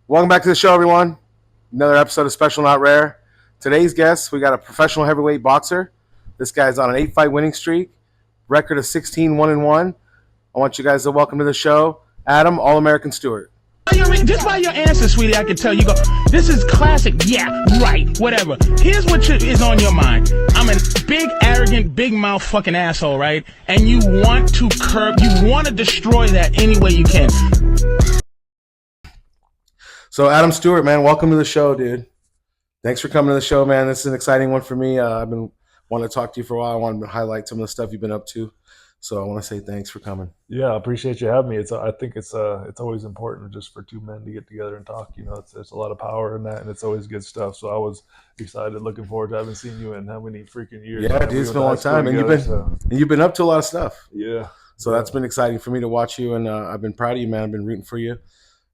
Welcome back to the show, everyone. Another episode of Special Not Rare. Today's guest, we got a professional heavyweight boxer. This guy's on an 8-fight winning streak, record of 16-1-1. I want you guys to welcome to the show, Adam, All-American Stewart. Just by your answer, sweetie, I can tell you go, this is classic. Yeah, right, whatever. Here's what is on your mind. I'm a big, arrogant, big mouth fucking asshole, right? And you want to destroy that any way you can. So, Adam Stewart, man, welcome to the show, dude. Thanks for coming to the show, man. This is an exciting one for me. I've been wanting to talk to you for a while. I wanted to highlight some of the stuff you've been up to. So I want to say thanks for coming. Yeah, I appreciate you having me. I think it's always important just for two men to get together and talk. You know, there's a lot of power in that, and it's always good stuff. So I was excited, looking forward to having seen you in how many freaking years. Yeah, dude, it's been a long time, and you've been up to a lot of stuff. Yeah. So that's been exciting for me to watch you, and I've been proud of you, man. I've been rooting for you,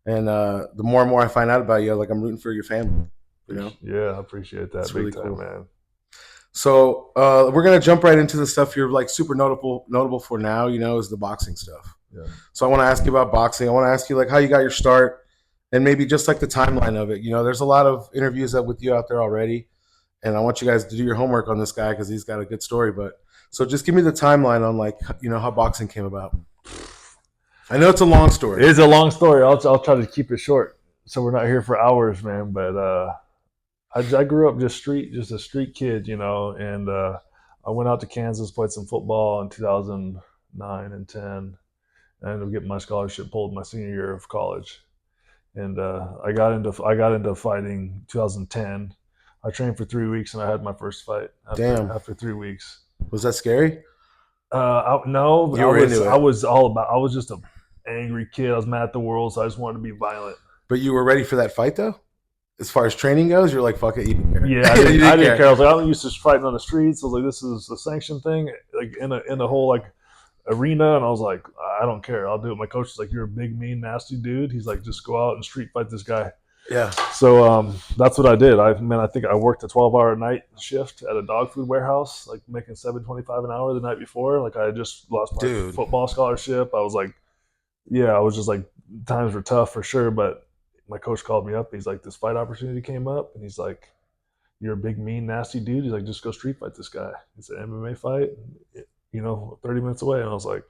and the more and more I find out about you, like I'm rooting for your family. You know? Yeah, I appreciate that. It's really big cool, time, man. So we're gonna jump right into the stuff you're like super notable for now. You know, is the boxing stuff. Yeah. So I want to ask you about boxing. I want to ask you like how you got your start, and maybe just like the timeline of it. You know, there's a lot of interviews with you out there already, and I want you guys to do your homework on this guy because he's got a good story. But so just give me the timeline on like how boxing came about. I know it's a long story. It is a long story. I'll try to keep it short, so we're not here for hours, man. But I grew up just a street kid, you know, and I went out to Kansas, played some football in 2009 and 10. I ended up getting my scholarship pulled my senior year of college, and I got into fighting 2010. I trained for 3 weeks and I had my first fight. After 3 weeks. Was that scary? No, you were into it. I was just an angry kid. I was mad at the world, so I just wanted to be violent. But you were ready for that fight, though? As far as training goes, you're like, fuck it, you didn't care. Yeah, I didn't care. I was like, I'm used to fighting on the streets. I was like, this is a sanctioned thing, like in a whole like arena, and I was like, I don't care. I'll do it. My coach is like, you're a big, mean, nasty dude. He's like, just go out and street fight this guy. Yeah. So that's what I did. I think I worked a 12-hour night shift at a dog food warehouse, like making $7.25 an hour the night before. Like I had just lost my football scholarship. I was like, yeah, I was just like, times were tough for sure, but my coach called me up. He's like, this fight opportunity came up, and he's like, you're a big, mean, nasty dude. He's like, just go street fight this guy. It's an MMA fight, 30 minutes away. And I was like,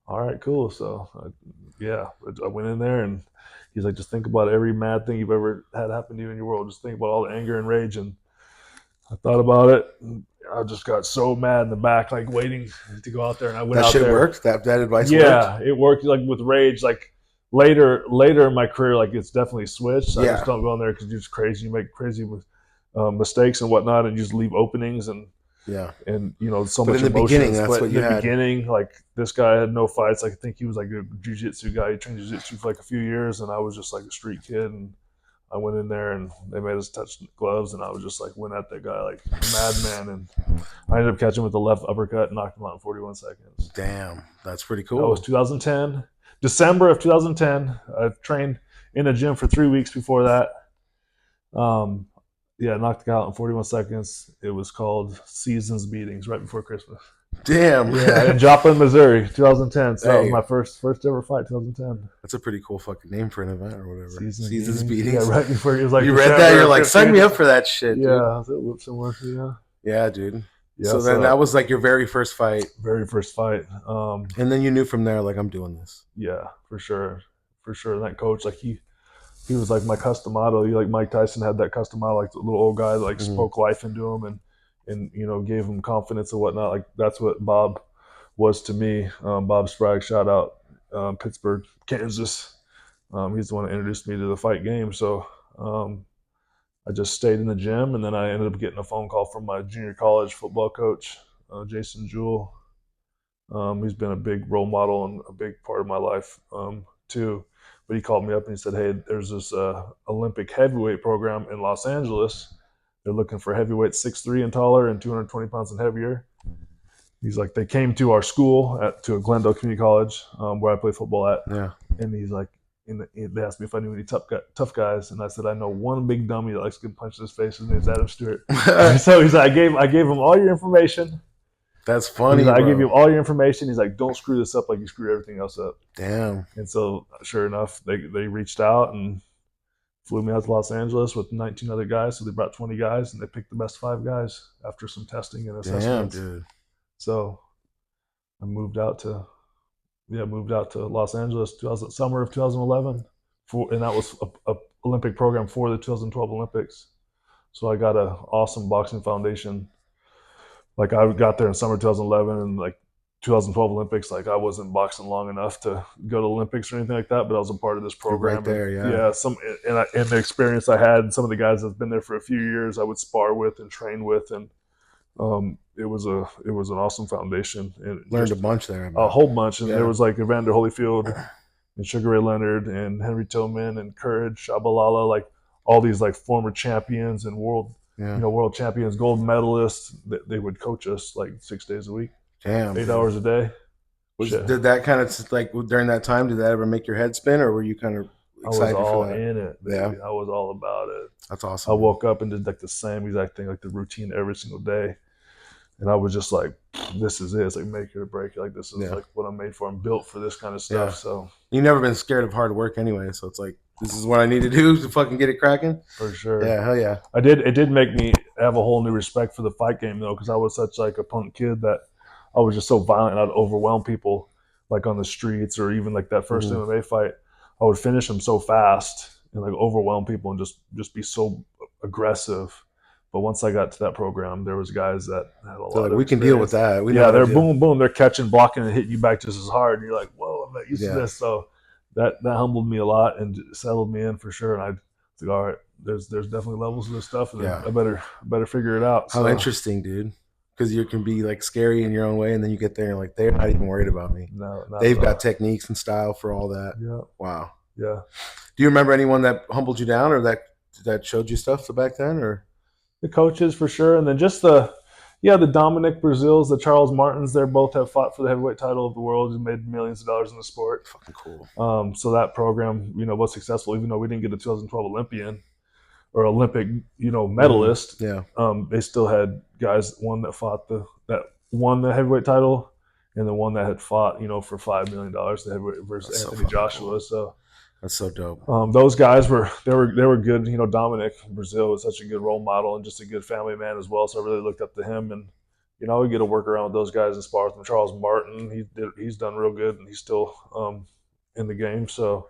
all right, cool. So, I went in there, and he's like, just think about every mad thing you've ever had happen to you in your world. Just think about all the anger and rage. And I thought about it. And I just got so mad in the back, like waiting to go out there. And I went out there. That shit worked? That advice worked? Yeah, it worked. Like with rage, like, Later in my career, like it's definitely switched. I just don't go in there because you're just crazy. You make crazy mistakes and whatnot, and you just leave openings and so much emotion. In the beginning, that's what you had. In the beginning, like this guy had no fights. Like, I think he was like a jiu-jitsu guy. He trained jiu-jitsu for like a few years, and I was just like a street kid. And I went in there, and they made us touch gloves, and I was just like went at that guy like a madman, and I ended up catching him with the left uppercut and knocked him out in 41 seconds. Damn, that's pretty cool. That was 2010. December of 2010. I've trained in a gym for 3 weeks before that. Knocked the guy out in 41 seconds. It was called Seasons Beatings right before Christmas. Damn. Yeah, in Joplin, Missouri, 2010. So that was my first ever fight, 2010. That's a pretty cool fucking name for an event or whatever. Seasons Beatings. Yeah, right before it was like you read that, you're like, sign me up for that shit. Dude. Yeah, similar. Yeah, dude. Yeah, so then that was like your very first fight. Very first fight. And then you knew from there, like, I'm doing this. Yeah, for sure. And that coach, like he was like my custom model. Like Mike Tyson had that custom model, like the little old guy that like spoke life into him and gave him confidence and whatnot. Like that's what Bob was to me. Bob Sprague, shout out, Pittsburgh, Kansas. He's the one that introduced me to the fight game. So I just stayed in the gym, and then I ended up getting a phone call from my junior college football coach, Jason Jewell. He's been a big role model and a big part of my life too. But he called me up and he said, hey, there's this Olympic heavyweight program in Los Angeles. They're looking for heavyweights 6'3" and taller and 220 pounds and heavier. He's like, they came to our school to Glendale Community College where I play football at. Yeah. And he's like, they asked me if I knew any tough guys, and I said I know one big dummy that likes to get punched in his face. His name's Adam Stewart. So he's like, I gave him all your information. That's funny. Like, I gave you all your information. He's like, don't screw this up like you screwed everything else up. Damn. And so, sure enough, they reached out, and flew me out to Los Angeles with 19 other guys. So they brought 20 guys, and they picked the best 5 guys after some testing and assessments. Damn, dude. So I moved out to Los Angeles summer of 2011, and that was a Olympic program for the 2012 Olympics. So I got an awesome boxing foundation. Like I got there in summer 2011, and like 2012 Olympics, like I wasn't boxing long enough to go to Olympics or anything like that, but I was a part of this program. Right there, yeah. And the experience I had, some of the guys that've been there for a few years, I would spar with and train with, and it was an awesome foundation. And Learned a bunch there. A whole bunch, and there was like Evander Holyfield and Sugar Ray Leonard and Henry Tillman and Courage Shabalala, like all these like former champions and world champions, gold medalists. They would coach us like 6 days a week. Damn, 8 hours a day. Did that kind of like during that time? Did that ever make your head spin, or were you kind of excited I was all for that? in it, baby. Yeah, I was all about it. That's awesome. I woke up and did like the same exact thing, like the routine every single day, and I was just like, "This is it. It's like make it or break it. Like this is like what I'm made for. I'm built for this kind of stuff." Yeah. So you've never been scared of hard work anyway, so it's like this is what I need to do to fucking get it cracking. For sure. Yeah, hell yeah. It did make me have a whole new respect for the fight game though, because I was such like a punk kid that I was just so violent. I'd overwhelm people like on the streets, or even like that first MMA fight, I would finish them so fast and like overwhelm people and just be so aggressive. But once I got to that program, there was guys that had a lot of we can deal with that. They're boom, boom. They're catching, blocking, and hitting you back just as hard. And you're like, whoa, I'm not used to this. So that humbled me a lot and settled me in for sure. And I was like, all right, there's definitely levels to this stuff, and I better figure it out. How interesting, dude. Because you can be like scary in your own way, and then you get there and you're like, they're not even worried about me. No, they've got techniques and style for all that. Yeah. Wow. Yeah. Do you remember anyone that humbled you down, or that showed you stuff back then, or the coaches for sure, and then just the Dominic Brazils, the Charles Martins, they both have fought for the heavyweight title of the world and made millions of dollars in the sport. Fucking cool. So that program, was successful, even though we didn't get a 2012 Olympian or Olympic, medalist. Yeah. They still had guys, one that won the heavyweight title, and the one that had fought, for $5 million the heavyweight versus That's Anthony Joshua. Cool. So that's so dope. Those guys were good. Dominic Brazil was such a good role model and just a good family man as well. So I really looked up to him, and we get to work around with those guys and spar with them. Charles Martin, he's done real good, and he's still in the game. So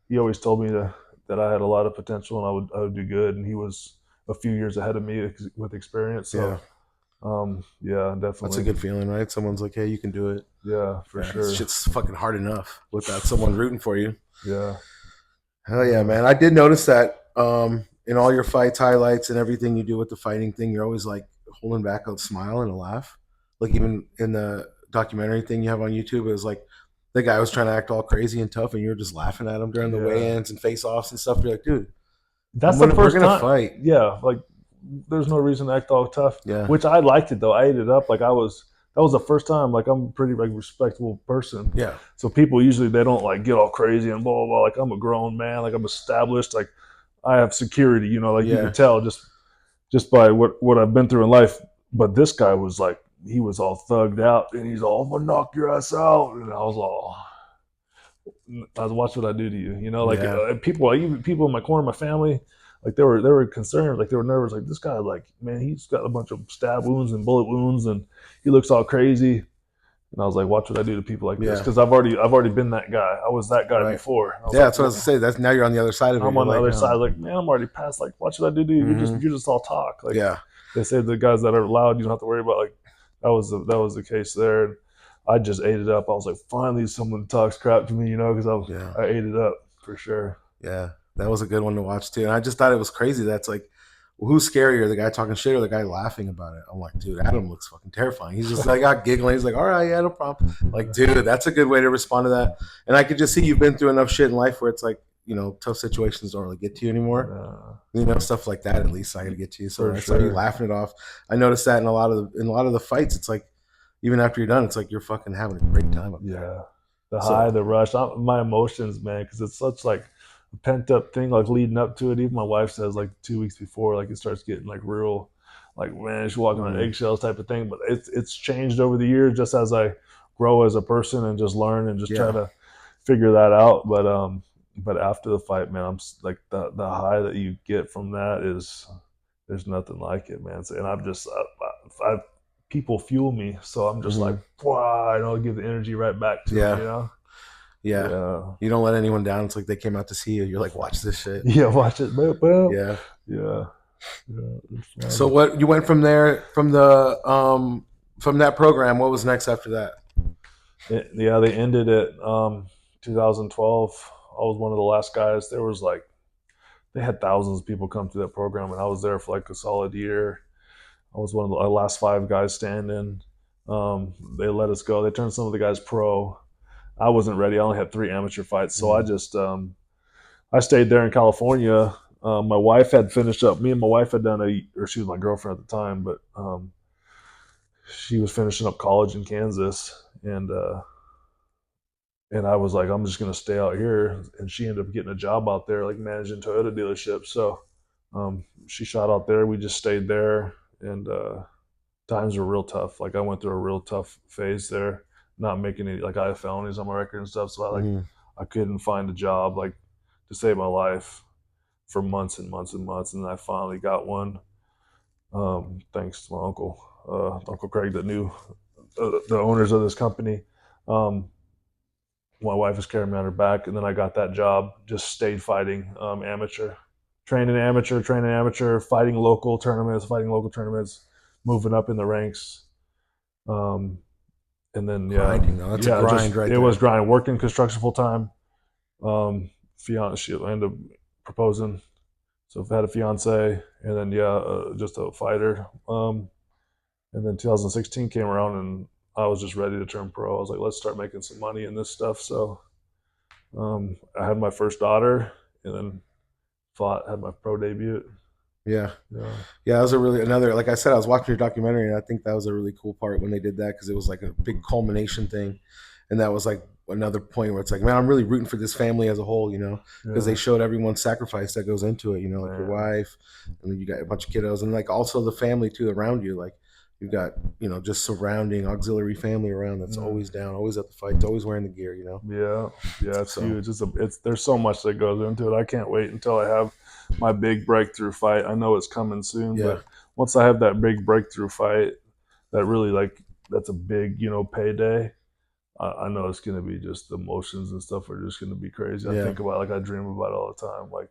he always told me that I had a lot of potential and I would do good. And he was a few years ahead of me with experience. So definitely. That's a good feeling, right? Someone's like, hey, you can do it. Yeah, for sure. Shit's fucking hard enough without someone rooting for you. Yeah. Hell yeah, man. I did notice that in all your fights, highlights, and everything you do with the fighting thing, you're always like holding back a smile and a laugh. Like even in the documentary thing you have on YouTube, it was like the guy was trying to act all crazy and tough, and you were just laughing at him during the weigh-ins and face-offs and stuff. You're like, dude, that's the first time. Fight. Yeah, like there's no reason to act all tough. Yeah, which I liked it though. I ate it up. Like that was the first time. Like I'm a pretty respectable person. Yeah. So people usually they don't like get all crazy and blah blah blah. Like I'm a grown man. Like I'm established. Like I have security. You can tell just by what I've been through in life. But this guy was like, he was all thugged out, and he's all, I'm gonna knock your ass out, and I was watch what I do to you, people in my corner, my family, like they were concerned, like they were nervous, like this guy, like man, he's got a bunch of stab wounds and bullet wounds, and he looks all crazy, and I was like, watch what I do to people like this, because I've already been that guy. I was that guy before. That's what I was gonna say. That's now you're on the other side of it. I'm on the other side, like man, I'm already past. Like watch what I do to you. You're just all talk. Like they say the guys that are loud, you don't have to worry about. Like that was the case there. And I just ate it up. I was like, finally, someone talks crap to me, because I ate it up for sure. Yeah, that was a good one to watch too. And I just thought it was crazy. That's like, who's scarier, the guy talking shit or the guy laughing about it? I'm like, dude, Adam looks fucking terrifying. He's just like, got giggling. He's like, all right, yeah, no problem. Like, dude, that's a good way to respond to that. And I could just see you've been through enough shit in life where it's like, tough situations don't really get to you anymore. Stuff like that. At least I gotta get to you. So I saw you laughing it off. I noticed that in a lot of the fights. It's like even after you're done, it's like you're fucking having a great time up there. The high, the rush, my emotions, man, because it's such like a pent up thing, like leading up to it. Even my wife says like 2 weeks before, like it starts getting like real, like man, she's walking on eggshells type of thing. But it's changed over the years, just as I grow as a person and just learn and just try to figure that out. But but after the fight, man, I'm like the high that you get from that is there's nothing like it, man. So, and I'm just people fuel me, so I'm just like, wow, I know, give the energy right back to them, you know. Yeah. You don't let anyone down. It's like they came out to see you. You're like, watch this shit. Yeah, watch it. Yeah. Yeah. So what you went from there from that program? What was next after that? Yeah, they ended it 2012. I was one of the last guys. There was like they had thousands of people come through that program, and I was there for like a solid year. I was one of the last 5 guys standing. They let us go. They turned some of the guys pro. I wasn't ready. I only had 3 amateur fights, so I just I stayed there in California. My wife had finished up. Me and my wife had done or she was my girlfriend at the time, but she was finishing up college in Kansas, and I was like, I'm just gonna stay out here. And she ended up getting a job out there, like managing Toyota dealerships. So she shot out there. We just stayed there, and times were real tough. Like I went through a real tough phase there, not making any, like I had felonies on my record and stuff. So I couldn't find a job like to save my life for months and months and months, and I finally got one. Thanks to my Uncle Craig, that knew the owners of this company. My wife was carrying me on her back, and then I got that job. Just stayed fighting amateur, training amateur, fighting local tournaments, moving up in the ranks. And then Grinding, though. That's a grind right it there. was grinding. Worked in construction full time. Fiance, she ended up proposing, so I've had a fiance, and then just a fighter. And then 2016 came around, and I was just ready to turn pro. I was like, let's start making some money in this stuff. So I had my first daughter, and then had my pro debut. Yeah. That was like I said, I was watching your documentary, and I think that was a really cool part when they did that, because it was like a big culmination thing, and that was like another point where it's like, man, I'm really rooting for this family as a whole, because they showed everyone's sacrifice that goes into it, like your wife, and then you got a bunch of kiddos, and like also the family too around you, like you've got just surrounding auxiliary family around that's always down, always at the fights, always wearing the gear, It's huge. There's so much that goes into it. I can't wait until I have my big breakthrough fight. I know it's coming soon, but once I have that big breakthrough fight, that really that's a big payday. I know it's gonna be just the emotions and stuff are just gonna be crazy. I think about I dream about it all the time. Like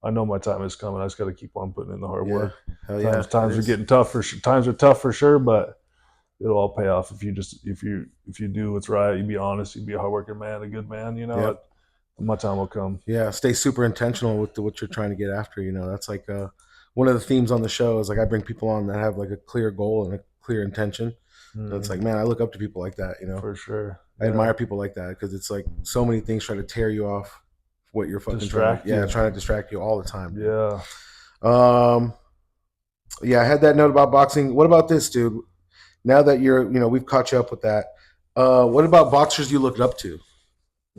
I know my time is coming. I just got to keep on putting in the hard work. Times are getting tough times are tough for sure, but it'll all pay off if you do what's right. You be honest. You be a hardworking man, a good man. My time will come. Yeah, stay super intentional with what you're trying to get after. That's like one of the themes on the show is like I bring people on that have like a clear goal and a clear intention. So it's like, man, I look up to people like that. For sure. I admire people like that, because it's like so many things try to tear you off what you're fucking trying to distract you all the time. Yeah. I had that note about boxing. What about this, dude? Now that we've caught you up with that. What about boxers you looked up to?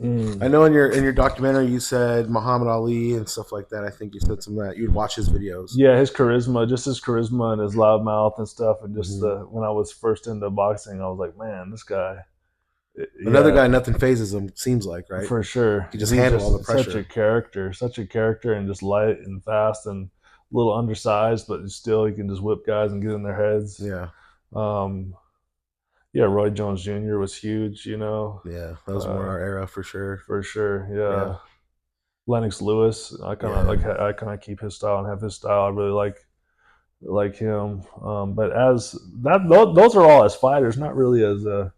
I know in your documentary you said Muhammad Ali and stuff like that. I think you said some of that. You'd watch his videos. Yeah, his charisma and his loud mouth and stuff, and just when I was first into boxing, I was like, man, this guy. Another guy, nothing phases him. Seems like, right? For sure. He just handles all the pressure. Such a character, and just light and fast and a little undersized, but still he can just whip guys and get in their heads. Yeah. Roy Jones Jr. was huge. Yeah, that was more our era for sure. For sure. Yeah. Lennox Lewis. I kind of keep his style and have his style. I really like him. But as that, those are all as fighters, not really as I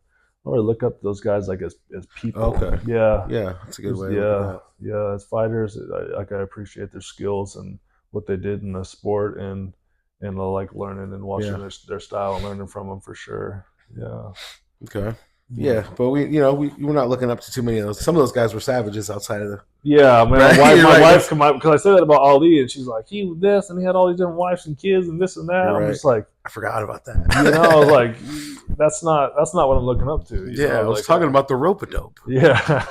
really look up those guys like as people. Okay. Yeah. Yeah, that's a good way. Yeah. As fighters, I appreciate their skills and what they did in the sport, and I like learning and watching their style and learning from them for sure. Yeah. Okay. Yeah, but we're not looking up to too many of those. Some of those guys were savages outside of the. Yeah, man. My wife, because I said that about Ali, and she's like, he was this, and he had all these different wives and kids, and this and that. I'm just like, I forgot about that. I was like, that's not what I'm looking up to. I was talking about the rope-a-dope. Yeah.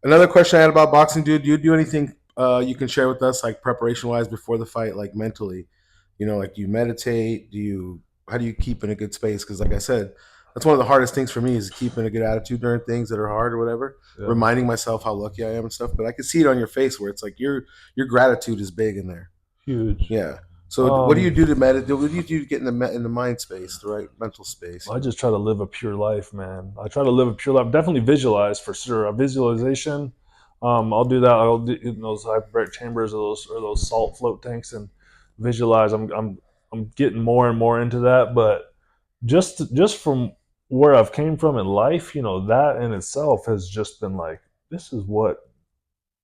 Another question I had about boxing, dude. Do you do anything you can share with us, like preparation-wise before the fight, like mentally? Like, do you meditate? How do you keep in a good space? Because like I said, that's one of the hardest things for me is keeping a good attitude during things that are hard or whatever. Yeah. Reminding myself how lucky I am and stuff. But I can see it on your face where it's like your gratitude is big in there. Huge. Yeah. So what do you do to meditate? What do you do to get in the mind space, the right mental space? I just try to live a pure life, man. I try to live a pure life. Definitely visualize for sure. A visualization. I'll do that. I'll do in those hyperbaric chambers or those salt float tanks and visualize. I'm getting more and more into that. But just from where I've came from in life, that in itself has just been like, this is what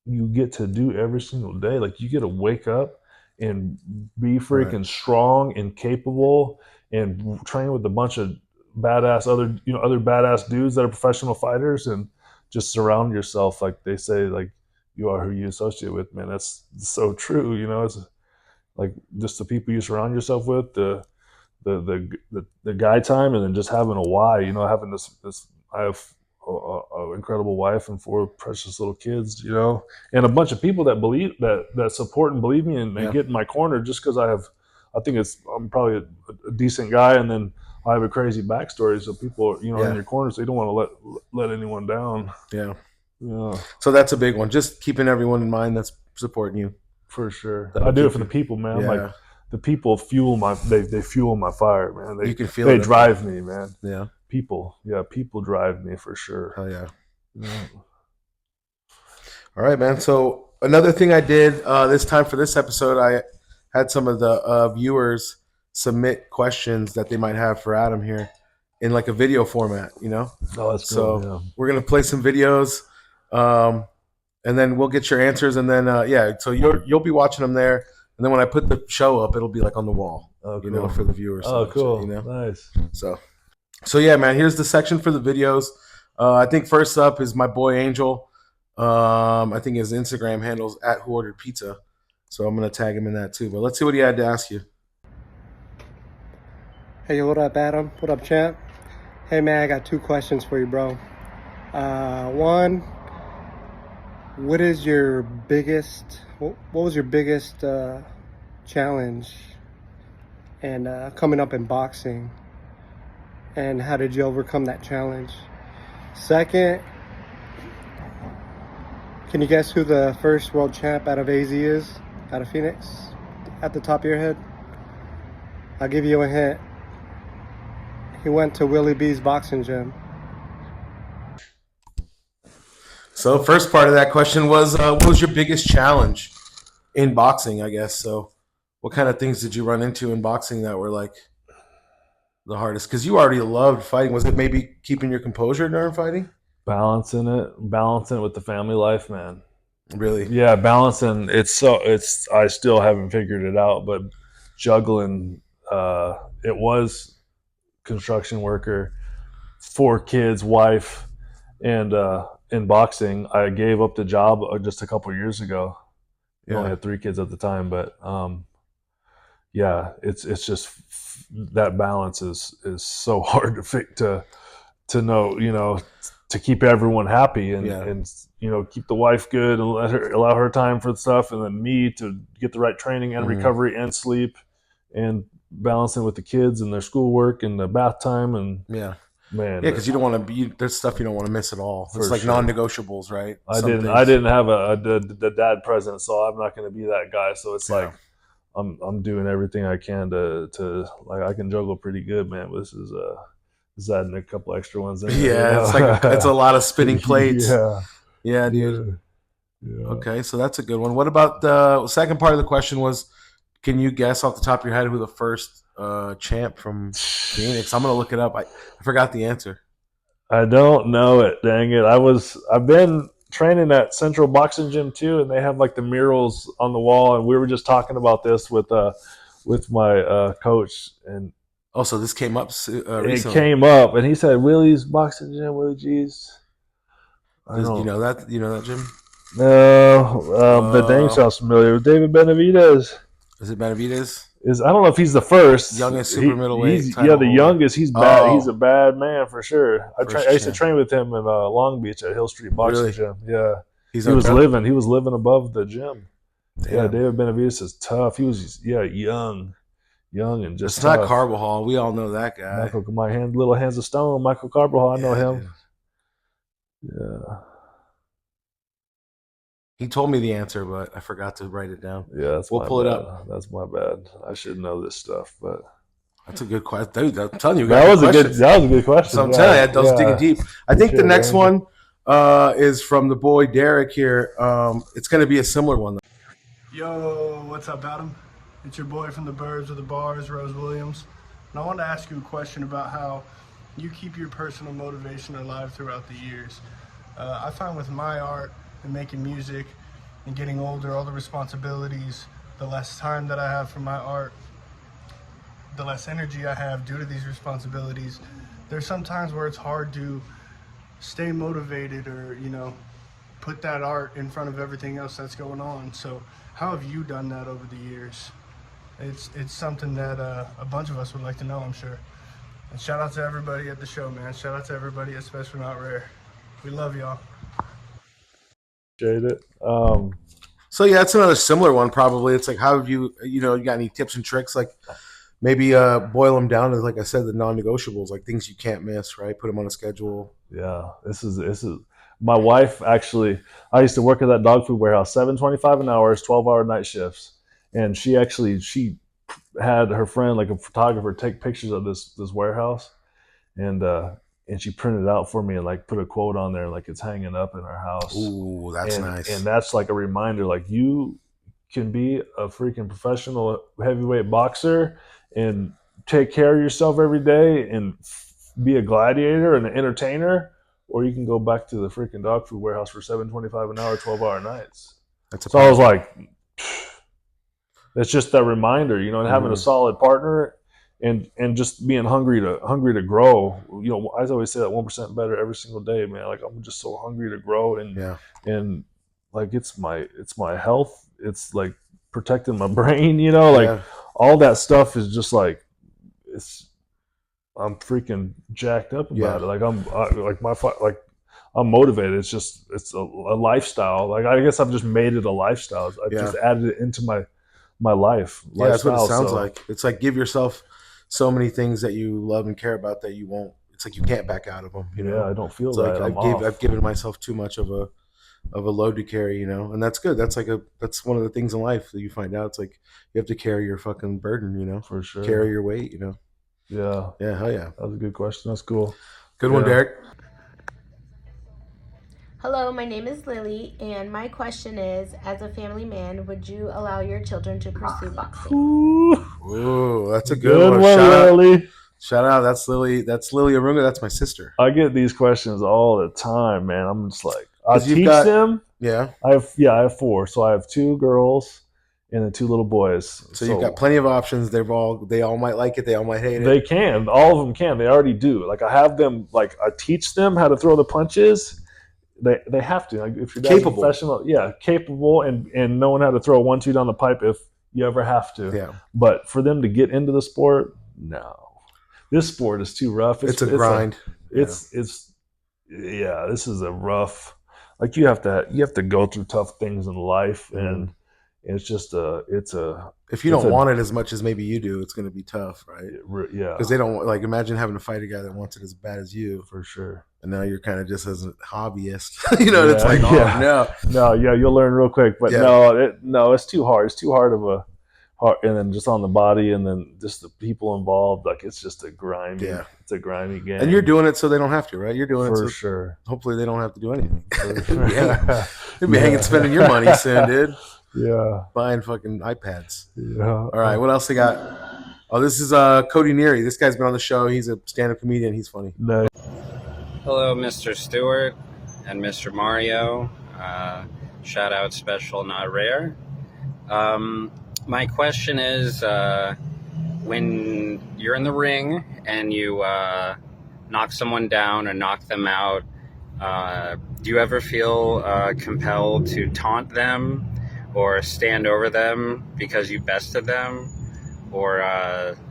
you get to do every single day. Like you get to wake up and be freaking strong and capable and train with a bunch of other badass dudes that are professional fighters and just surround yourself, like they say, like you are who you associate with, man. That's so true. It's like just the people you surround yourself with, the guy time, and then just having a why, having this I have a incredible wife and 4 precious little kids, and a bunch of people that believe that support and believe me and get in my corner just because I think I'm probably a decent guy, and then I have a crazy backstory, so people are, in your corner, so you don't want to let anyone down. Yeah. Yeah. So that's a big one. Just keeping everyone in mind that's supporting you. For sure. That'll I do keep it for the people, man. Yeah. Like the people fuel they fuel my fire, man. You can feel they it. drive me, man. Yeah. People drive me for sure. Oh yeah. All right, man. So another thing I did this time for this episode, I had some of the viewers submit questions that they might have for Adam here in like a video format, Oh, that's so cool. Yeah. we're gonna play some videos, and then we'll get your answers, and then so you'll be watching them there, and then when I put the show up, it'll be like on the wall, cool. for the viewers. Oh, cool. Nice. So yeah, man. Here's the section for the videos. I think first up is my boy Angel. I think his Instagram handle's @whoorderedpizza. So I'm gonna tag him in that too. But let's see what he had to ask you. Hey, what up, Adam? What up, champ? Hey, man, I got 2 questions for you, bro. One, what was your biggest challenge and coming up in boxing, and how did you overcome that challenge? Second, can you guess who the first world champ out of AZ is, out of Phoenix, at the top of your head? I'll give you a hint. He went to Willie B's boxing gym. So first part of that question was, what was your biggest challenge in boxing, I guess? So what kind of things did you run into in boxing that were like the hardest? Because you already loved fighting. Was it maybe keeping your composure during fighting? Balancing it with the family life, man. Really? Yeah, balancing. I still haven't figured it out, but juggling. It was construction worker, 4 kids, wife, and in boxing, I gave up the job just a couple of years ago. I only had 3 kids at the time, but it's just that balance is so hard to know, to keep everyone happy and keep the wife good and allow her time for stuff, and then me to get the right training and recovery and sleep and balancing with the kids and their schoolwork and the bath time and man, because you don't want to be. There's stuff you don't want to miss at all. It's like non-negotiables, right? I didn't have the dad present, so I'm not going to be that guy. So it's like I'm doing everything I can to like I can juggle pretty good, man. But this is adding a couple extra ones in. It's like it's a lot of spinning plates. Yeah, dude. Yeah. Okay, so that's a good one. What about the second part of the question was? Can you guess off the top of your head who the first champ from Phoenix? I'm gonna look it up. I forgot the answer. I don't know it. Dang it! I've been training at Central Boxing Gym too, and they have like the murals on the wall. And we were just talking about this with my coach. And so this came up recently. It came up, and he said Willie's Boxing Gym, Willie G's. You know that gym? No, the name sounds familiar. David Benavidez. Is it Benavidez? I don't know if he's the first. Youngest super middleweight. The youngest. He's bad. He's a bad man for sure. I used to train with him in Long Beach at Hill Street Boxing Gym. Yeah, he was living above the gym. Damn. Yeah, David Benavidez is tough. He was young. young and just It's not tough. Carbajal. We all know that guy. Little hands of stone. Michael Carbajal. I know him. Dude. Yeah. He told me the answer, but I forgot to write it down. Yeah, we'll pull it up. That's my bad. I should know this stuff, but that's a good question. Dude, I'm telling you, that was a good question. So I'm telling you, I was digging deep. I think the next one is from the boy Derek here. It's going to be a similar one. Yo, what's up, Adam? It's your boy from the Birds with the Bars, Rose Williams. And I wanted to ask you a question about how you keep your personal motivation alive throughout the years. I find with my art and making music and getting older, all the responsibilities, the less time that I have for my art, the less energy I have due to these responsibilities. There's some times where it's hard to stay motivated or, you know, put that art in front of everything else that's going on. So how have you done that over the years? It's something that a bunch of us would like to know, I'm sure. And shout out to everybody at the show, man. Shout out to everybody at Special Not Rare. We love y'all. Appreciate it. So yeah, it's another similar one. Probably it's like, how have you got any tips and tricks? Like maybe boil them down to, like I said, the non-negotiables, like things you can't miss, right? Put them on a schedule. Yeah, this is my wife. Actually, I used to work at that dog food warehouse, $7.25 an hour, 12-hour night shifts, and she had her friend, like a photographer, take pictures of this warehouse, and she printed it out for me and like put a quote on there, like it's hanging up in our house. Ooh, that's nice. And that's like a reminder, like you can be a freaking professional heavyweight boxer and take care of yourself every day and be a gladiator and an entertainer, or you can go back to the freaking dog food warehouse for $7.25 an hour, 12-hour nights. So I was like, it's just that reminder, you know, and having a solid partner and just being hungry to grow. You know, I always say that 1% better every single day, man. Like I'm just so hungry to grow and like it's my health. It's like protecting my brain, you know, like all that stuff is just like I'm freaking jacked up about it. Like I'm motivated. It's a lifestyle. Like I guess I've just made it a lifestyle. I've just added it into my life. Yeah, that's what it sounds like. It's like give yourself so many things that you love and care about that you won't. It's like you can't back out of them. You know? Yeah, I don't feel that. Like I've given myself too much of a load to carry, you know, and that's good. That's one of the things in life that you find out. It's like you have to carry your fucking burden, you know, for sure. Carry your weight, you know. Yeah. Yeah. Hell yeah. That was a good question. That's cool. Good one, Derek. Hello, my name is Lily, and my question is, as a family man, would you allow your children to pursue boxing? Ooh, that's a good one. Shout out. That's Lily. That's Lily Arunga. That's my sister. I get these questions all the time, man. I'm just like, I teach them. Yeah. I have 4. So I have 2 girls and then 2 little boys. So you've got plenty of options. They all might like it. They all might hate it. They can. All of them can. They already do. Like I have them. Like I teach them how to throw the punches. They have to. Like if you're capable, professional, capable and knowing how to throw a 1-2 down the pipe if you ever have to. Yeah. But for them to get into the sport, no. This sport is too rough. It's a grind. This is a rough. Like you have to go through tough things in life, and it's just if you don't want it as much as maybe you do, it's going to be tough, right? Yeah, because they don't like. Imagine having to fight a guy that wants it as bad as you, for sure. And now you're kind of just as a hobbyist, you know. Yeah, it's like, you'll learn real quick, but no, it's too hard. It's too hard of a. And then just on the body, and then just the people involved, like it's just a grimy. Yeah, it's a grimy game. And you're doing it so they don't have to, right? You're doing it for sure. Hopefully, they don't have to do anything. You'll be hanging, spending your money soon, dude. Yeah, buying fucking iPads. Yeah. All right, what else they got? Oh, this is Cody Neary. This guy's been on the show. He's a stand-up comedian. He's funny. Nice. Hello, Mr. Stewart and Mr. Mario. Shout out Special Not Rare. My question is, when you're in the ring and you knock someone down or knock them out, do you ever feel compelled to taunt them or stand over them because you bested them? Or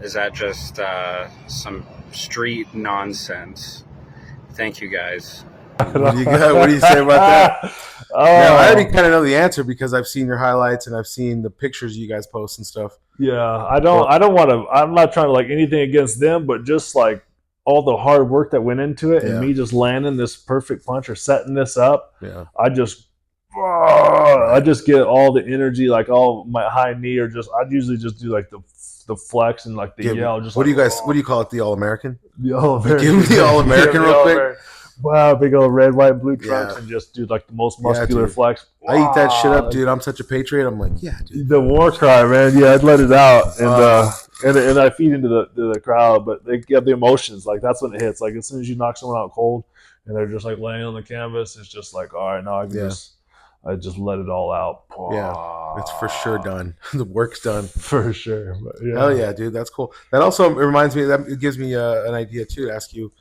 is that just some street nonsense? Thank you, guys. What do you got? What do you say about that? Oh, Now, I already kind of know the answer because I've seen your highlights and I've seen the pictures you guys post and stuff. yeah. I don't want to. I'm not trying to like anything against them, but just like all the hard work that went into it, and Yeah. me just landing this perfect punch or setting this up. Yeah. I just get all the energy, like all my high knee, or just I usually just do like the flex and like the yell. Just what like, do you guys? What do you call it? The All American? The All-American. Give me the All-American real quick. Wow, big old red, white, and blue trunks, Yeah. and just do like the most muscular dude. flex. I eat that shit up, Wow. dude. I'm such a patriot. I'm like, yeah, dude. The war cry, man. Yeah, I'd let it out, and I feed into the crowd, but they get the emotions. Like that's when it hits. Like as soon as you knock someone out cold, and they're just like laying on the canvas, it's just like, all right, now I just let it all out. Yeah, it's for sure done. The work's done. For sure. But yeah. Hell yeah, dude. That's cool. That also reminds me, that it gives me an idea too to ask you,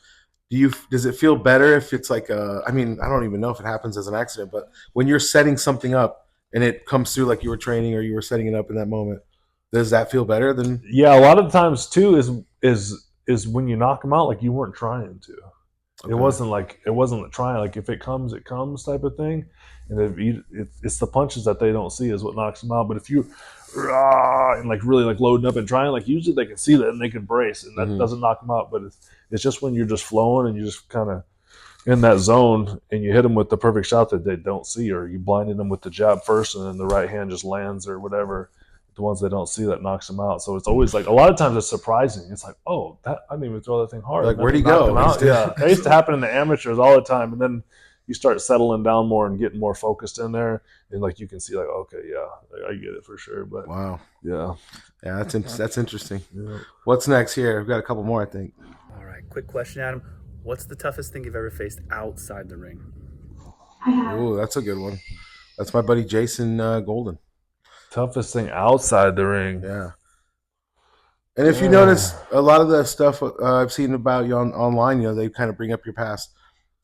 does it feel better if it's like I mean, I don't even know if it happens as an accident, but when you're setting something up and it comes through like you were training or you were setting it up in that moment, does that feel better than? Yeah, a lot of times too is when you knock them out like you weren't trying to. Okay. It wasn't trying, like if it comes type of thing, and it's the punches that they don't see is what knocks them out. But if you and like really like loading up and trying, like usually they can see that and they can brace, and that doesn't knock them out. But it's just when you're just flowing and you're just kind of in that zone and you hit them with the perfect shot that they don't see, or you blinded them with the jab first and then the right hand just lands or whatever. The ones they don't see that knocks them out. So it's always like a lot of times it's surprising. It's like, oh, I didn't even throw that thing hard. Like, where'd he go? Yeah, that used to happen in the amateurs all the time, and then you start settling down more and getting more focused in there, and like you can see, like, okay, yeah, I get it for sure. But wow, yeah, that's interesting. Yeah. What's next here? We've got a couple more, I think. All right, quick question, Adam. What's the toughest thing you've ever faced outside the ring? Oh, that's a good one. That's my buddy Jason Golden. Toughest thing outside the ring. Yeah. And if you notice, a lot of the stuff I've seen about you online, you know, they kind of bring up your past.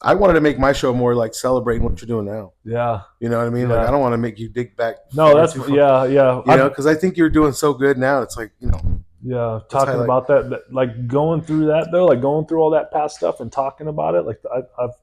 I wanted to make my show more like celebrating what you're doing now. Yeah. You know what I mean? Yeah. Like, I don't want to make you dig back. No, that's yeah. You know, because I think you're doing so good now. It's like, you know. Yeah, talking about that, like going through that though, like going through all that past stuff and talking about it. Like I've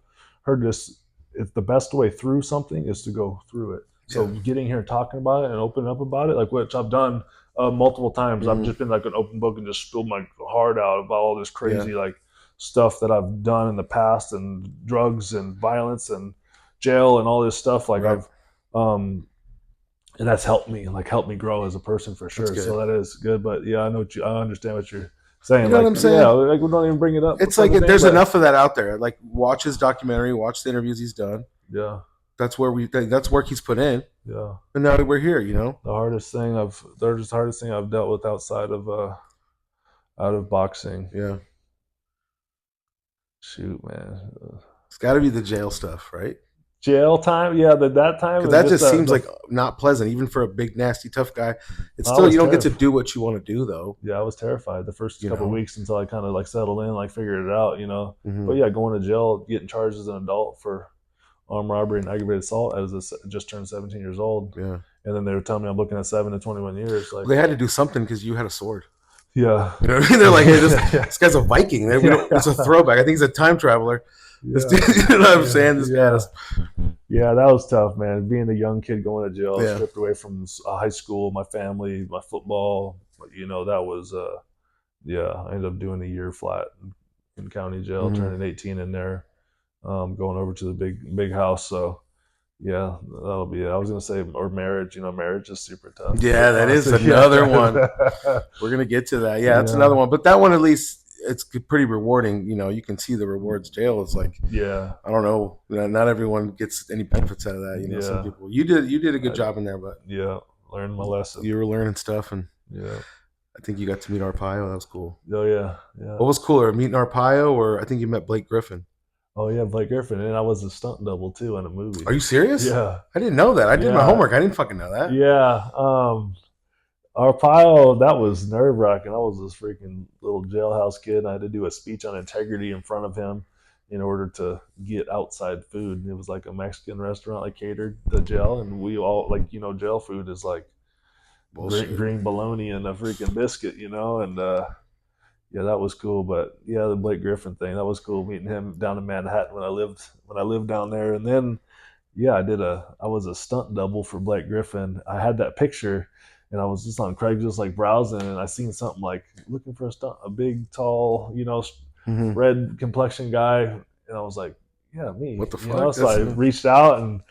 heard this. It's the best way through something is to go through it. So getting here and talking about it and opening up about it, like which I've done multiple times. I've just been like an open book and just spilled my heart out about all this crazy like stuff that I've done in the past, and drugs and violence and jail and all this stuff. Like I've and that's helped me grow as a person for sure. So that is good. But yeah, I understand what you're saying. You know like, what I'm saying? Yeah, like we don't even bring it up. It's like there's enough of that out there. Like watch his documentary, watch the interviews he's done. Yeah. That's work he's put in. Yeah. And now we're here, you know. The hardest thing I've dealt with outside of out of boxing. Yeah. Shoot, man. It's got to be the jail stuff, right? Jail time, yeah. That time. Because that just seems like not pleasant, even for a big, nasty, tough guy. It's still you don't get to do what you want to do, though. Yeah, I was terrified the first couple of weeks until I kind of like settled in, like figured it out, you know. Mm-hmm. But yeah, going to jail, getting charged as an adult for armed robbery and aggravated assault as just turned 17 years old. Yeah. And then they were telling me I'm looking at 7 to 21 years. Like they had to do something because you had a sword. Yeah. You know what I mean? They're like, hey, this guy's a Viking. It's a throwback. I think he's a time traveler. Yeah. You know what I'm saying? This guy is. Yeah, that was tough, man. Being a young kid going to jail, Yeah. stripped away from high school, my family, my football. You know, that was, I ended up doing a year flat in county jail, turning 18 in there, going over to the big house. So, yeah, that'll be it. I was going to say, or marriage. You know, marriage is super tough. Yeah, that is another one. We're going to get to that. Yeah, that's another one. But that one, at least, it's pretty rewarding. You know, you can see the rewards. Jail is like, I don't know. Not everyone gets any benefits out of that. You know, some people. You did a good job in there, but learned my lesson. You were learning stuff, and I think you got to meet Arpaio. That was cool. Oh yeah. What was cooler, meeting Arpaio, or I think you met Blake Griffin? Oh yeah, Blake Griffin, and I was a stunt double too in a movie. Are you serious? Yeah, I didn't know that. I did my homework. I didn't fucking know that. Yeah. Arpaio, that was nerve-wracking. I was this freaking little jailhouse kid, and I had to do a speech on integrity in front of him in order to get outside food. And it was like a Mexican restaurant, like catered to jail, and we all, like, you know, jail food is like green bologna and a freaking biscuit, you know, and yeah, that was cool. But yeah, the Blake Griffin thing, that was cool meeting him down in Manhattan when I lived down there. And then yeah, I was a stunt double for Blake Griffin. I had that picture and I was just on Craigslist like browsing and I seen something like looking for a big, tall, Mm-hmm. red complexion guy. And I was like, yeah, me. What the fuck? So I reached out and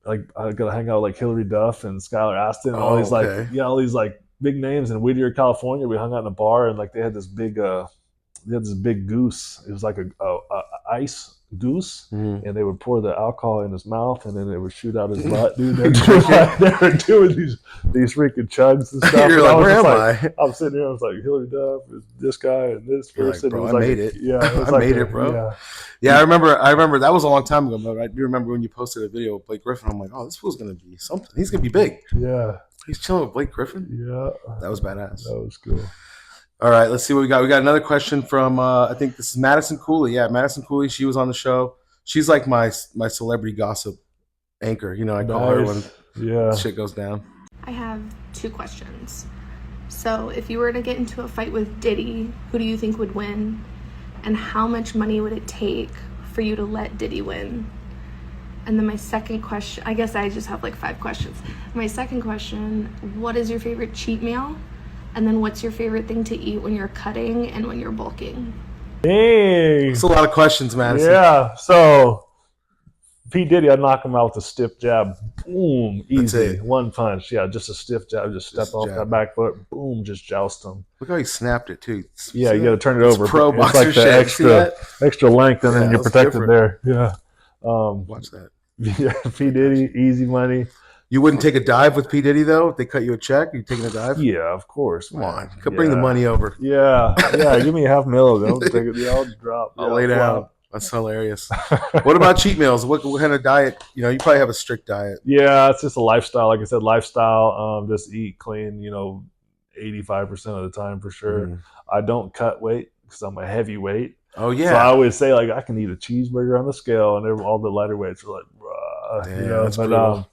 like I got to hang out with like Hillary Duff and Skylar Aston and all these okay. all these like big names in Whittier, California. We hung out in a bar and like they had this big goose. It was like a ice goose, Mm-hmm. and they would pour the alcohol in his mouth, and then they would shoot out his butt. Dude, they were doing these freaking chugs and stuff. You're and like, where am I? I'm sitting here. I was like, Hillary Duff is this guy and this You're person. like, bro, it was I like, made it. Yeah, it was I like made it, bro. Yeah, Yeah, I remember that was a long time ago, but I do remember when you posted a video with Blake Griffin. I'm like, oh, this fool's gonna be something. He's gonna be big. yeah, He's chilling with Blake Griffin. yeah. That was badass. That was cool. All right, let's see what we got. We got another question from I think this is Madison Cooley. Yeah, Madison Cooley. She was on the show. She's like my celebrity gossip anchor. You know, I call her when shit goes down. I have 2 questions. So if you were to get into a fight with Diddy, who do you think would win? And how much money would it take for you to let Diddy win? And then my second question, I guess I just have like 5 questions. My second question, what is your favorite cheat meal? And then what's your favorite thing to eat when you're cutting and when you're bulking? Dang. It's a lot of questions, Madison. Yeah. So P. Diddy, I'd knock him out with a stiff jab. Boom. Easy. One punch. Yeah, just a stiff jab. Just step off that back foot. Boom. Just joust him. Look how he snapped it, too. Yeah, you got to turn it over. Pro it's boxer like the shit. extra length, and then you're protected different. there. Yeah. Watch that. Yeah, P. Diddy, easy money. You wouldn't take a dive with P. Diddy, though? If they cut you a check, you taking a dive? Yeah, of course. Come on. Bring the money over. Yeah. Give me $500,000. Don't take it. I'll drop. I'll lay down. That's hilarious. What about cheat meals? What kind of diet? You probably have a strict diet. Yeah, it's just a lifestyle. Like I said, lifestyle. Just eat clean, 85% of the time for sure. Mm. I don't cut weight because I'm a heavyweight. Oh, yeah. So I always say, like, I can eat a cheeseburger on the scale, and all the lighter weights are like, bruh. That's brutal.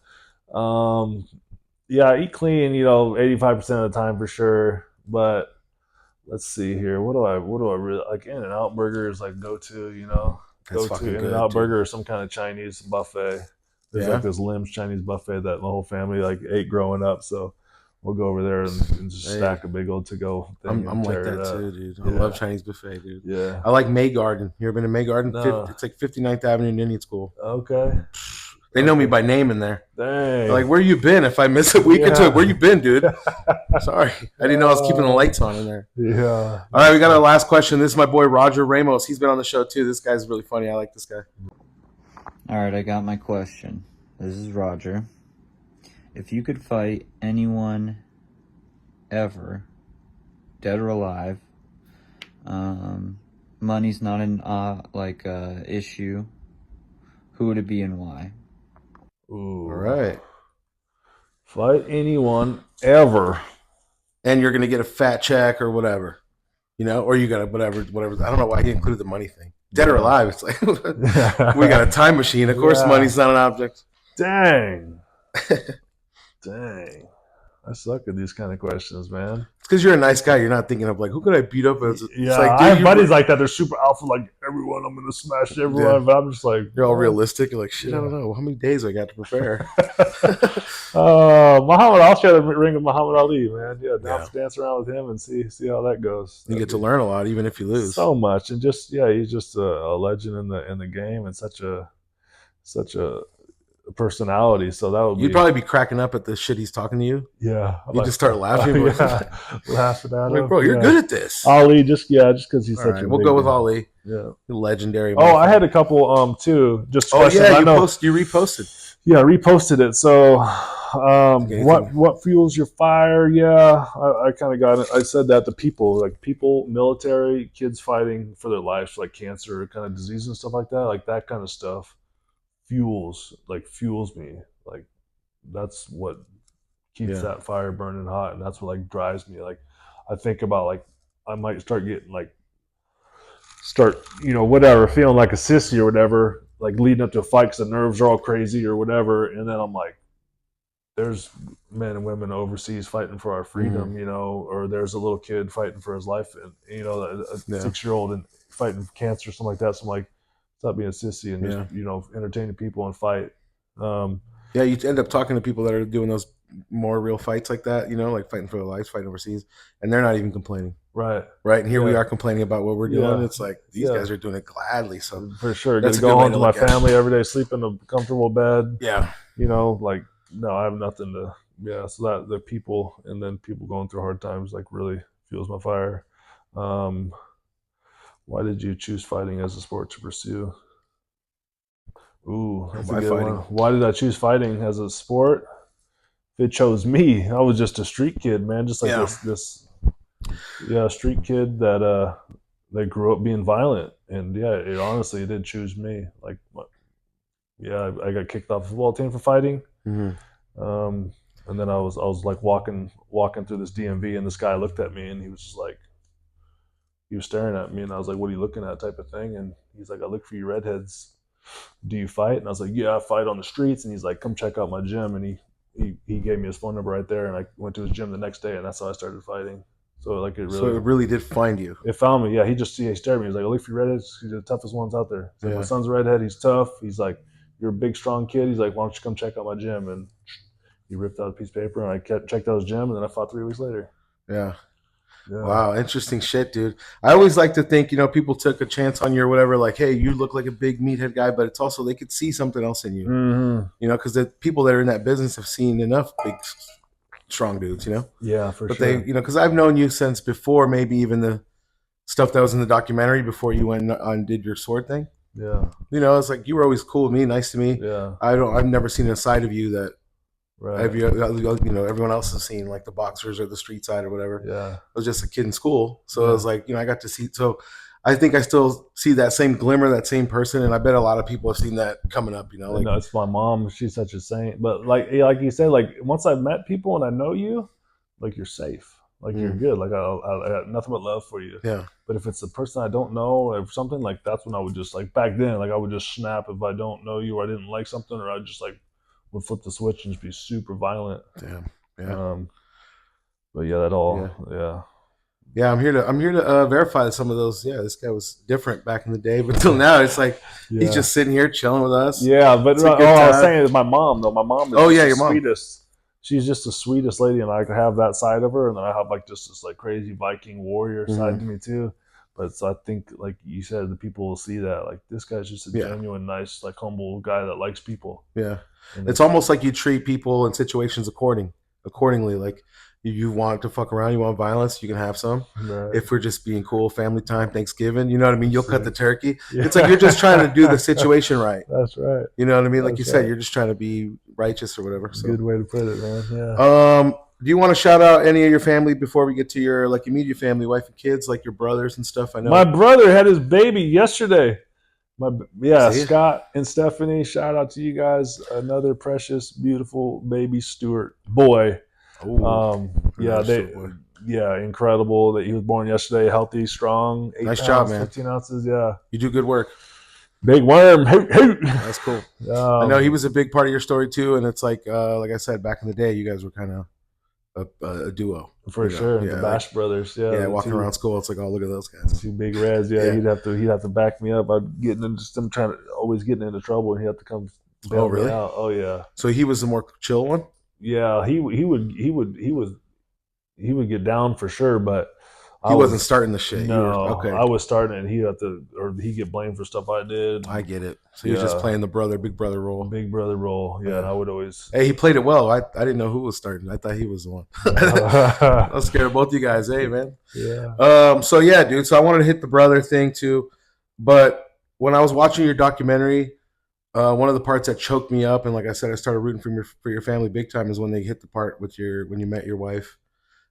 Yeah, I eat clean, 85% of the time for sure. But let's see here. What do I really like? In-N-Out Burger is like go to, That's go fucking to good, In-N-Out dude. Burger or some kind of Chinese buffet. There's like this Lim's Chinese buffet that the whole family like ate growing up. So we'll go over there and just stack a big old to-go thing. I'm like that too, dude. I Yeah. love Chinese buffet, dude. Yeah. I like May Garden. You ever been to May Garden? No. It's like 59th Avenue in Indian School. Okay. They know me by name in there. Dang. They're like, where you been? If I miss a week into it, where you been, dude? Sorry. I didn't know I was keeping the lights on in there. Yeah. All right, we got our last question. This is my boy Roger Ramos. He's been on the show too. This guy's really funny. I like this guy. All right, I got my question. This is Roger. If you could fight anyone ever, dead or alive, money's not an issue, who would it be and why? Ooh. All right. Fight anyone ever. And you're gonna get a fat check or whatever, or you got whatever. I don't know why he included the money thing. Dead or alive, it's like we got a time machine. Of course, money's not an object. Dang. Dang. I suck at these kind of questions, man. It's because you're a nice guy. You're not thinking of like, who could I beat up? It's Yeah, like, I have buddies like that. They're super alpha, like everyone. I'm gonna smash everyone, Yeah. but I'm just like You're all realistic. You're like, shit, I don't know. How many days I got to prepare? I'll share the ring with Muhammad Ali, man. Yeah, dance around with him and see how that goes. You get to learn a lot, even if you lose. So much, and he's just a legend in the game, and such a personality. So that would You'd probably be cracking up at the shit he's talking to you. Yeah, You just start laughing. laughing at him. Like, bro, you're good at this. Ali, just because he's All such right, a we'll big go with guy. Ali. Yeah, legendary. Oh, I had a couple too. Just questions. yeah, I know. you reposted. Yeah, I reposted it. So, what fuels your fire? Yeah, I kind of got it. I said that the people, military, kids fighting for their lives, like cancer, kind of disease and stuff like that kind of stuff, fuels me. Like that's what keeps that fire burning hot, and that's what drives me. Like I think about I might start getting whatever, feeling like a sissy or whatever, leading up to a fight because the nerves are all crazy or whatever, and then I'm like, there's men and women overseas fighting for our freedom, you know, or there's a little kid fighting for his life, and you know, a 6-year-old and fighting cancer or something like that. So I'm like, stop being a sissy and just, you know, entertaining people and fight. Yeah, you end up talking to people that are doing those more real fights like that, you know, like fighting for their lives, fighting overseas, and they're not even complaining. Right. And here we are complaining about what we're doing. Yeah. It's like these guys are doing it gladly. So for sure, that's get to a go good way home to to my look at it. family every day, sleep in a comfortable bed. Yeah. You know, like, no, I have nothing to. Yeah, so that the people, and then people going through hard times, like, really fuels my fire. Why did you choose fighting as a sport to pursue? Ooh, that's a good one. Why did I choose fighting as a sport? If it chose me, I was just a street kid, man. Just like this street kid that grew up being violent, and it honestly did choose me. Like, I got kicked off the football team for fighting. And then I was like walking through this DMV, and this guy looked at me, and he was just like, he was staring at me, and I was like, "What are you looking at?" type of thing. And he's like, "I look for you redheads. Do you fight?" And I was like, "Yeah, I fight on the streets." And he's like, "Come check out my gym." And he gave me his phone number right there, and I went to his gym the next day, and that's how I started fighting. So like it really did find you. It found me. Yeah, he stared at me. He's like, "I look for you redheads. He's the toughest ones out there." He's like, "My son's a redhead. He's tough." He's like, "You're a big, strong kid." He's like, "Why don't you come check out my gym?" And he ripped out a piece of paper, and I checked out his gym, and then I fought 3 weeks later. Yeah. Wow, interesting shit, dude. I always like to think, you know, people took a chance on you or whatever, like, hey, you look like a big meathead guy, but it's also they could see something else in you. You know, because the people that are in that business have seen enough big, strong dudes, you know? Yeah, for but sure. They, you know, because I've known you since before maybe even the stuff that was in the documentary before you went and did your sword thing. Yeah. You know, it's like you were always cool with me, nice to me. Yeah. I've never seen a side of you that right. you know, everyone else has seen, like the boxers or the street side or whatever. Yeah. I was just a kid in school. So I was like, you know, I got to see. So I think I still see that same glimmer, that same person. And I bet a lot of people have seen that coming up, you know. Like, no, it's my mom. She's such a saint. But like you said, like once I've met people and I know you, like you're safe. Like you're good. Like I got nothing but love for you. Yeah. But if it's a person I don't know or something, like that's when I would just like back then, like I would just snap if I don't know you or I didn't like something, or I just like would flip the switch and just be super violent. Damn. Yeah. But yeah, that all. Yeah. Yeah, I'm here to verify that some of those. Yeah, this guy was different back in the day, but until now, it's like he's just sitting here chilling with us. Yeah, but I was saying is my mom though. My mom is your mom. Sweetest. She's just the sweetest lady, and I have that side of her, and then I have like just this like crazy Viking warrior side to me too. But so I think, like you said, the people will see that like this guy's just a genuine, nice, like humble guy that likes people. Yeah, and it's almost like you treat people in situations accordingly. Like you want to fuck around, you want violence, you can have some. Right. If we're just being cool, family time, Thanksgiving, you know what I mean? You'll cut the turkey. Yeah. It's like you're just trying to do the situation right. That's right. You know what I mean? Like you said, you're just trying to be righteous or whatever. So. Good way to put it, man. Yeah. Do you want to shout out any of your family before we get to your like immediate family, wife and kids, like your brothers and stuff? I know my brother had his baby yesterday. Scott and Stephanie, shout out to you guys. Another precious, beautiful baby Stewart boy. Incredible that he was born yesterday, healthy, strong, 8 nice pounds, job, man. 15 ounces. Yeah, you do good work. Big worm. That's cool. I know he was a big part of your story too, and it's like I said, back in the day, you guys were kind of a duo for sure. The Bash brothers. Yeah, walking around school, it's like, oh, look at those guys. 2 big reds. Yeah, he'd have to back me up. I'd getting into them always getting into trouble, and he'd have to come. Oh, really? Me out. Oh, yeah. So he was the more chill one. Yeah, he would get down for sure, but he wasn't starting the shit. No, I was starting it. He'd get blamed for stuff I did. I get it. So he was just playing the big brother role. Big brother role. Yeah, and I would always. Hey, he played it well. I didn't know who was starting. I thought he was the one. I was scared of both you guys. Hey, man. Yeah. So yeah, dude. So I wanted to hit the brother thing too, but when I was watching your documentary, one of the parts that choked me up, and like I said, I started rooting for your family big time, is when they hit the part with when you met your wife.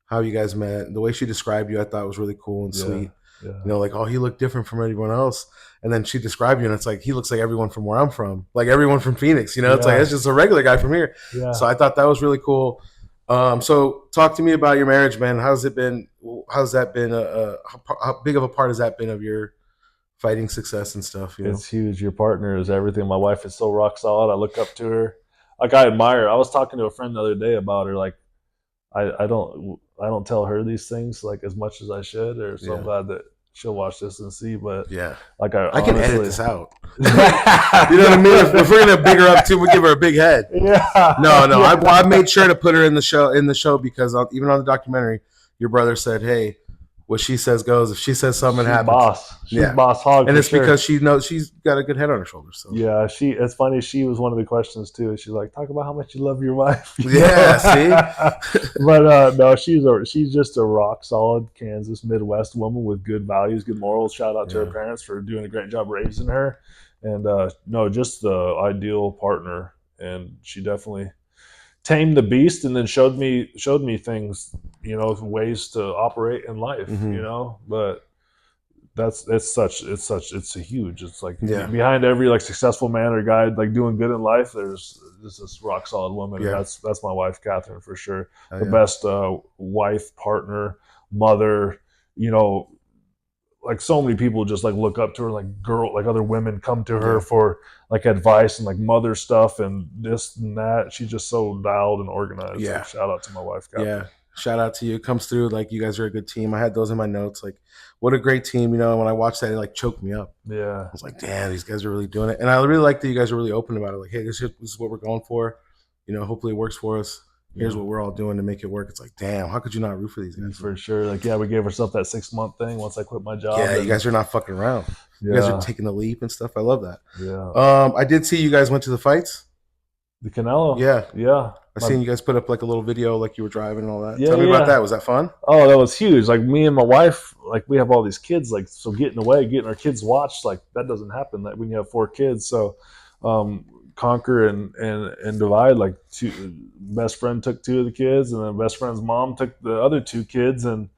How you guys met, the way she described you, I thought was really cool and sweet. Yeah. You know, like, oh, he looked different from everyone else. And then she described you, and it's like, he looks like everyone from where I'm from, like everyone from Phoenix. You know, it's like, it's just a regular guy from here. Yeah. So I thought that was really cool. So talk to me about your marriage, man. How's that been? How big of a part has that been of your fighting success and stuff? It's huge. Your partner is everything. My wife is so rock solid. I look up to her. like I admire her. I was talking to a friend the other day about her. Like I don't tell her these things like as much as I should, or so I'm glad that she'll watch this and see. But like I can edit this out. you know what I mean? If we're gonna big her up too, we give her a big head. Yeah. No. I made sure to put her in the show because even on the documentary, your brother said, "Hey, what she says goes. If she says something happens, boss. She's boss hog, and it's because she knows she's got a good head on her shoulders. So. Yeah, it's funny. She was one of the questions too. She's like, talk about how much you love your wife. Yeah, see. But no, she's just a rock solid Kansas Midwest woman with good values, good morals. Shout out to her parents for doing a great job raising her, and no, just the ideal partner. And she definitely tamed the beast, and then showed me things, ways to operate in life, but it's a huge, it's like behind every like successful man or guy like doing good in life, there's this rock solid woman. And that's my wife, Catherine, for sure. The best wife, partner, mother, like so many people just like look up to her, like other women come to her for like advice and like mother stuff and this and that. She's just so dialed and organized. Yeah. Like, shout out to my wife, Catherine. Yeah. Shout out to you. It comes through. Like, you guys are a good team. I had those in my notes. Like, what a great team. When I watched that, it like choked me up. Yeah. I was like, damn, these guys are really doing it. And I really like that you guys are really open about it. Like, hey, this is what we're going for. Hopefully it works for us. Here's what we're all doing to make it work. It's like, damn, how could you not root for these guys? For sure. Like, we gave ourselves that 6-month thing once I quit my job. Yeah, you guys are not fucking around. You guys are taking the leap and stuff. I love that. Yeah. I did see you guys went to the fights. The Canelo. Yeah. Yeah. I seen you guys put up like a little video like you were driving and all that. Tell me about that. Was that fun? Oh, that was huge. Like, me and my wife, like, we have all these kids, like, so getting our kids watched, like, that doesn't happen. Like, when you have 4 kids. So conquer and divide. Like, best friend took 2 of the kids, and then best friend's mom took the other 2 kids, and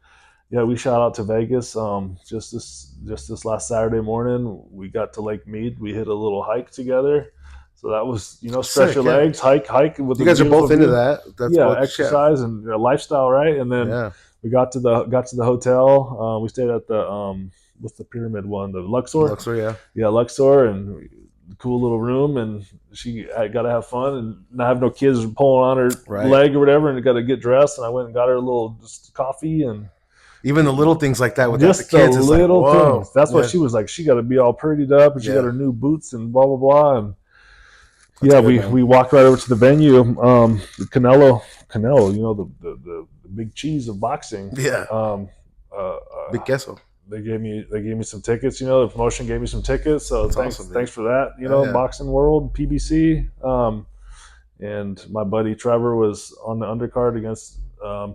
we shot out to Vegas. Just this last Saturday morning, we got to Lake Mead. We hit a little hike together. So that was, stretch your legs, hike. With you guys are both into that. That's exercise and lifestyle, right? And then we got to the hotel. We stayed at the what's the pyramid one? The Luxor. Luxor, yeah, Luxor, and cool little room. And she got to have fun and not have no kids pulling on her leg or whatever. And got to get dressed. And I went and got her a little just coffee and. Even the little things like that with the kids, the little like, things. That's what she was like. She got to be all prettied up, and she got her new boots and blah blah blah. And we walked right over to the venue. The Canelo, the big cheese of boxing. Yeah. Big queso. They gave me some tickets. The promotion gave me some tickets. So thanks for that. Boxing World, PBC. And my buddy Trevor was on the undercard against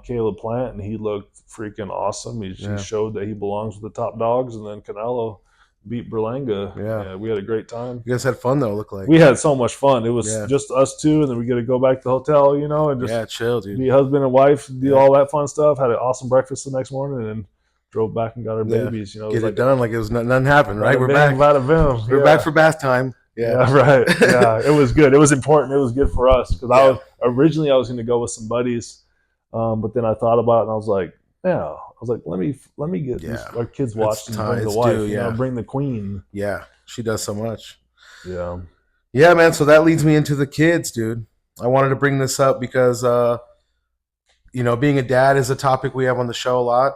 Caleb Plant, and he looked freaking awesome. He showed that he belongs with the top dogs. And then Canelo beat Berlanga. Yeah, we had a great time. You guys had fun though. Looked like we had so much fun. It was just us 2, and then we get to go back to the hotel, and just chill, dude. Be husband and wife, do all that fun stuff. Had an awesome breakfast the next morning, and then drove back and got our babies. Get it done like it was nothing happened. Right, we're back. We're back for bath time. Yeah, right. Yeah, it was good. It was important. It was good for us because I was going to go with some buddies, but then I thought about it and I was like, let me get our kids watched and bring the wife, bring the queen. Yeah, she does so much. Yeah, man. So that leads me into the kids, dude. I wanted to bring this up because being a dad is a topic we have on the show a lot.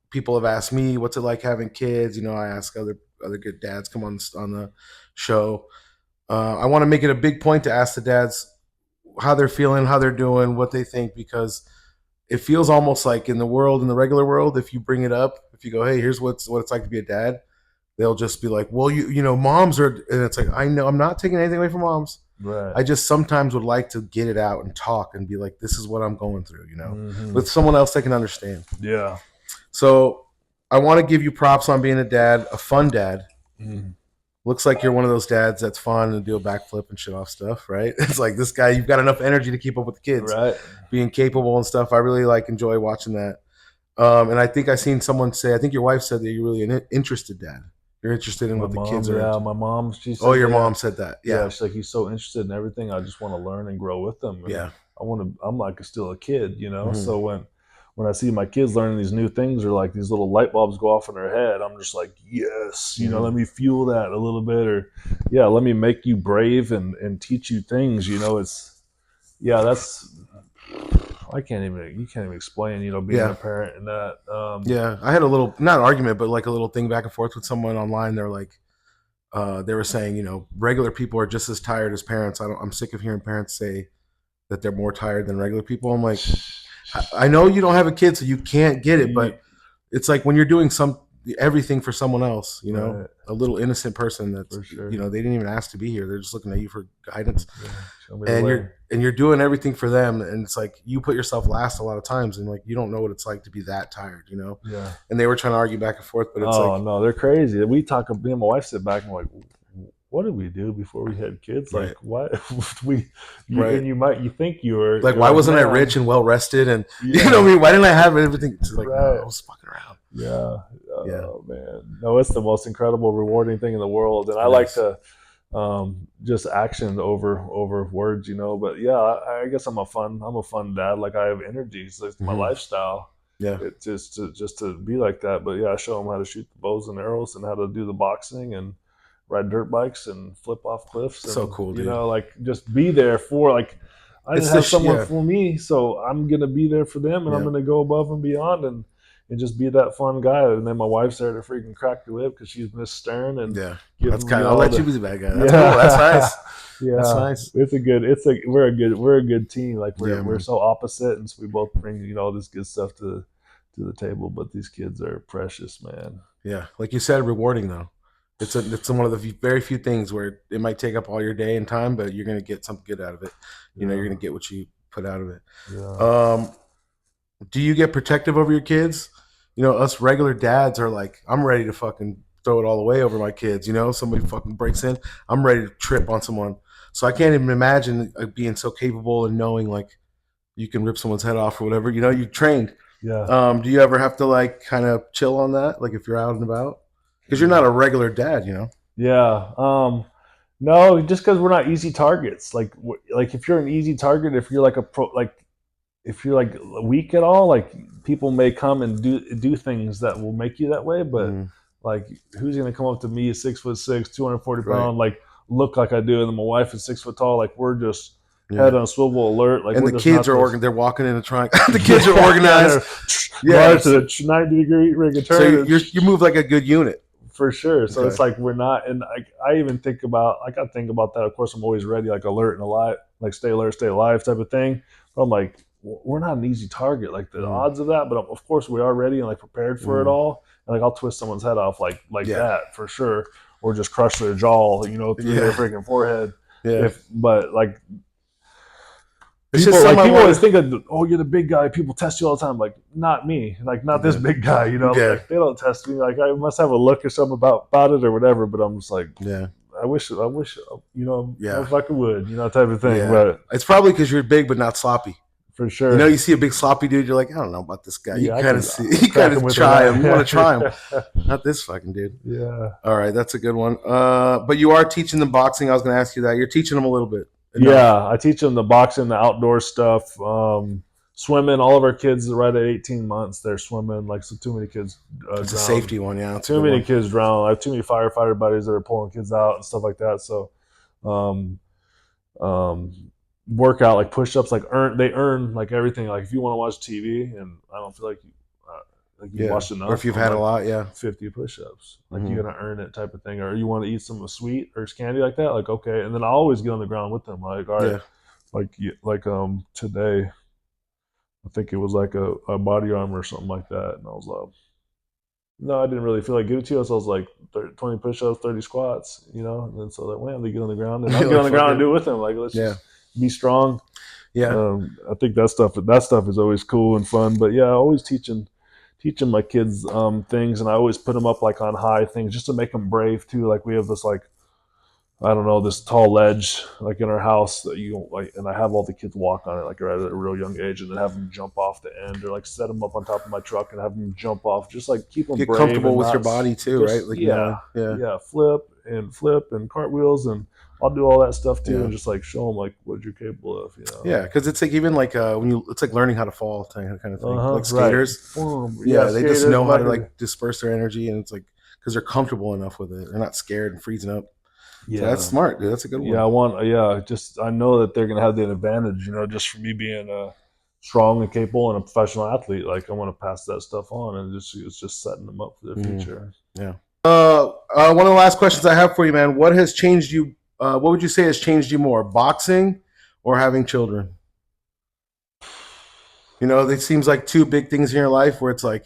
People have asked me, what's it like having kids? I ask other good dads come on the show. I want to make it a big point to ask the dads how they're feeling, how they're doing, what they think, because it feels almost like in the regular world, if you bring it up, if you go, hey, here's what it's like to be a dad, they'll just be like, well, moms are, and it's like, I know I'm not taking anything away from moms. Right. I just sometimes would like to get it out and talk and be like, this is what I'm going through, with someone else that can understand. Yeah. So I want to give you props on being a dad, a fun dad. Looks like you're one of those dads that's fun and do a backflip and shit off stuff, right? It's like this guy, you've got enough energy to keep up with the kids, right? Being capable and stuff. I really enjoy watching that. And I think I seen someone say, I think your wife said that you're really an interested dad. You're interested in what the kids are. Yeah, my mom. She said, your mom said that. Yeah, she's like, he's so interested in everything. I just want to learn and grow with them. And yeah, I'm like still a kid, So when I see my kids learning these new things or like these little light bulbs go off in their head, I'm just like, yes, you know, let me fuel that a little bit, or let me make you brave and teach you things. You know, that's you can't even explain, you know, being a parent and that. I had a little, not argument, but like a little thing back and forth with someone online. They're like, they were saying, you know, regular people are just as tired as parents. I'm sick of hearing parents say that they're more tired than regular people. I'm like, I know you don't have a kid, so you can't get it, but it's like when you're doing everything for someone else, you know, a little innocent person that's, you know, they didn't even ask to be here. They're just looking at you for guidance, and you're doing everything for them. And it's like, you put yourself last a lot of times, and like, you don't know what it's like to be that tired, you know? Yeah. And they were trying to argue back and forth, but it's no, they're crazy. Me and my wife sit back and we're like, what did we do before we had kids? Like, what and you think you were like, why wasn't I rich and well rested? And you know what I mean? Why didn't I have everything? It's like, no, I was fucking around. Oh man, no, it's the most incredible, rewarding thing in the world, and I like to just action over words, you know. But I guess I'm a fun dad. Like, I have energy. It's like my lifestyle. It's just to be like that. But I show them how to shoot the bows and arrows and how to do the boxing and ride dirt bikes and flip off cliffs. And, so cool, dude. You know, like, just be there for, like, I didn't have someone for me, so I'm gonna be there for them, and I'm gonna go above and beyond and just be that fun guy. And then my wife's there to freaking crack the whip because she's Miss Stern. And that's kind of, I'll let you be the bad guy. That's cool. That's nice. That's nice. We're a good team. Like, we're so opposite, and so we both bring, you know, all this good stuff to the table. But these kids are precious, man. Yeah, like you said, rewarding though. It's one of the very few things where it might take up all your day and time, but you're gonna get something good out of it. You know, you're gonna get what you put out of it. Do you get protective over your kids? You know, us regular dads are like, I'm ready to fucking throw it all away over my kids. You know, somebody fucking breaks in, I'm ready to trip on someone. So I can't even imagine being so capable and knowing like you can rip someone's head off or whatever. You know, you trained. Yeah. Do you ever have to like kind of chill on that? Like, if you're out and about, because you're not a regular dad, you know? Yeah. No, just because we're not easy targets. Like if you're an easy target, if you're like if you're like weak at all, like, people may come and do things that will make you that way. But like, who's gonna come up to me, 6'6", 240 pound, like, look like I do, and then my wife is 6 foot tall. Like, we're just head on swivel alert. Like, and the kids are organized. They're walking in a triangle. The kids are organized. To the 90-degree rig of turn. So you move like a good unit. For sure. So it's like, we're not, and I even think about, like, I think about that. Of course, I'm always ready, like, alert and alive, like, stay alert, stay alive type of thing. But I'm like, we're not an easy target, like, the odds of that. But of course, we are ready and like prepared for it all. And like, I'll twist someone's head off like that for sure, or just crush their jaw, you know, through their freaking forehead. But like, people always think of, oh, you're the big guy. People test you all the time. Like, not me. Like, not this big guy. You know, like, they don't test me. Like, I must have a look or something about it or whatever. But I'm just like, I wish, you know, if I would, you know, type of thing. But it's probably because you're big but not sloppy. For sure. You know, you see a big sloppy dude, you're like, I don't know about this guy. You kind of try him. You want to try him. Not this fucking dude. Yeah. All right, that's a good one. But you are teaching them boxing. I was going to ask you that. You're teaching them a little bit. Yeah, I teach them the boxing, the outdoor stuff, swimming. All of our kids are right at 18 months. They're swimming. Like, so too many kids drown. It's a safety one, yeah. Too many kids drown. I have too many firefighter buddies that are pulling kids out and stuff like that. So, workout, like push-ups, like they earn like everything. Like, if you want to watch TV and I don't feel like you watched enough, or if you've had a lot, 50 push-ups, like, you're gonna earn it type of thing. Or you want to eat some sweet or candy like that, like, okay. And then I always get on the ground with them, like, all right, like today I think it was like a body armor or something like that, and I was like, no, I didn't really feel like giving it to you. So I was like 20 push-ups, 30 squats, you know. And then so like, wham, they get on the ground, and I get on the ground and do it with them, like, let's just be strong. I think that stuff is always cool and fun. But always teaching my kids things, and I always put them up like on high things just to make them brave too. Like, we have this, like, I don't know, this tall ledge like in our house that you like, and I have all the kids walk on it like at a real young age, and then have them jump off the end, or like set them up on top of my truck and have them jump off, just like keep them brave, comfortable with your body too, right? Like, flip and cartwheels and I'll do all that stuff too, Yeah. and just like show them like what you're capable of. You know. Yeah, because it's like even like it's like learning how to fall kind of thing. Like Right. skaters, Boom. yeah, they just skaters, know how to biker. like disperse their energy, and it's like because they're comfortable enough with it, they're not scared and freezing up. Yeah, So that's smart, dude. That's a good one. Yeah, I know that they're gonna have the advantage, you know, just for me being strong and capable and a professional athlete. Like I want to pass that stuff on, and it's just setting them up for their future. Yeah. One of the last questions I have for you, man. What has changed you? What would you say has changed you more, boxing or having children? You know, it seems like two big things in your life where it's like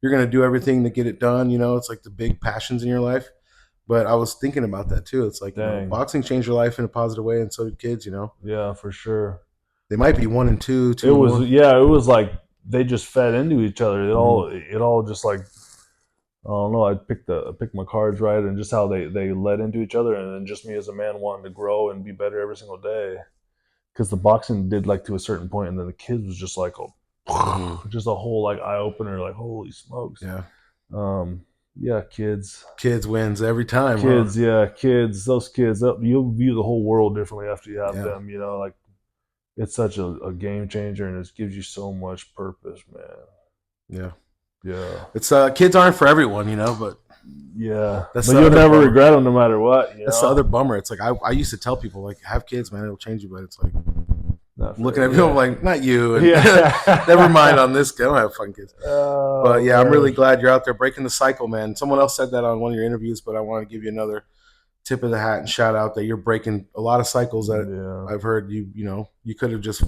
you're gonna do everything to get it done. You know, it's like the big passions in your life. But I was thinking about that too. It's like boxing changed your life in a positive way, and so did kids. You know. Yeah, for sure. They might be 1 and 2. It was it was like they just fed into each other. It all just like I don't know. I picked my cards right, and just how they led into each other, and then just me as a man wanting to grow and be better every single day. Because the boxing did like to a certain point, and then the kids was just like just a whole like eye opener. Like holy smokes. Yeah. Yeah, kids. Kids wins every time. Kids, huh? yeah, kids. Those kids, you'll view the whole world differently after you have them. You know, like it's such a game changer, and it gives you so much purpose, man. Yeah. It's kids aren't for everyone, you know, but but you'll never regret them no matter what. That's the other bummer. It's like I used to tell people like have kids, man, it'll change you, but it's like looking at people like not you. And never mind on this. I don't have fun kids. But yeah, I'm really glad you're out there breaking the cycle, man. Someone else said that on one of your interviews, but I want to give you another tip of the hat and shout out that you're breaking a lot of cycles that I've heard you could have just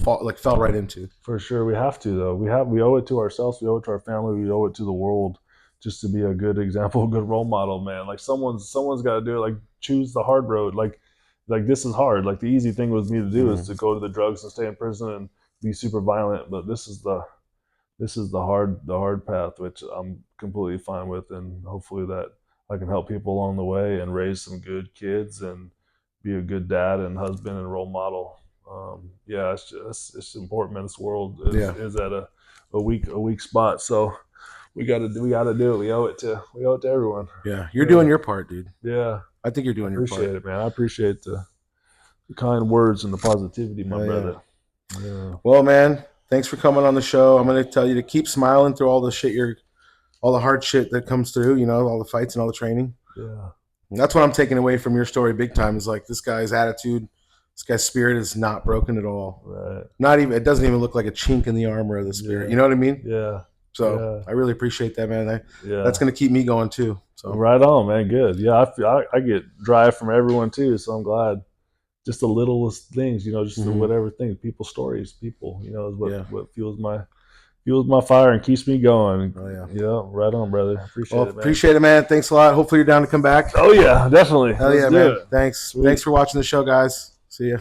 fell right into. For sure, we have to though. We owe it to ourselves. We owe it to our family. We owe it to the world, just to be a good example, a good role model, man. Like someone's got to do it. Like choose the hard road. Like this is hard. Like the easy thing with me to do is to go to the drugs and stay in prison and be super violent. But this is the hard path, which I'm completely fine with, and hopefully that I can help people along the way and raise some good kids and be a good dad and husband and role model. It's important, man. This world is at a weak spot, so we got to do it. We owe it to everyone. Yeah, you're doing your part, dude. Yeah, I think you're doing your part. Appreciate it, man. I appreciate the kind words and the positivity, my brother. Yeah. Well, man, thanks for coming on the show. I'm going to tell you to keep smiling through all the hard shit that comes through. You know, all the fights and all the training. Yeah, and that's what I'm taking away from your story, big time. Is like this guy's attitude. This guy's spirit is not broken at all. Right. Not even. It doesn't even look like a chink in the armor of the spirit. You know what I mean? Yeah. So I really appreciate that, man. That's going to keep me going too. So right on, man. Good. Yeah, I get drive from everyone too, so I'm glad. Just the littlest things, you know, just the whatever things, people's stories, people, you know, is what fuels my fire and keeps me going. Oh yeah. Yeah, right on, brother. Appreciate it, man. Appreciate it, man. Thanks a lot. Hopefully you're down to come back. Oh yeah, definitely. Hell yeah, man. Thanks. Sweet. Thanks for watching the show, guys. See ya.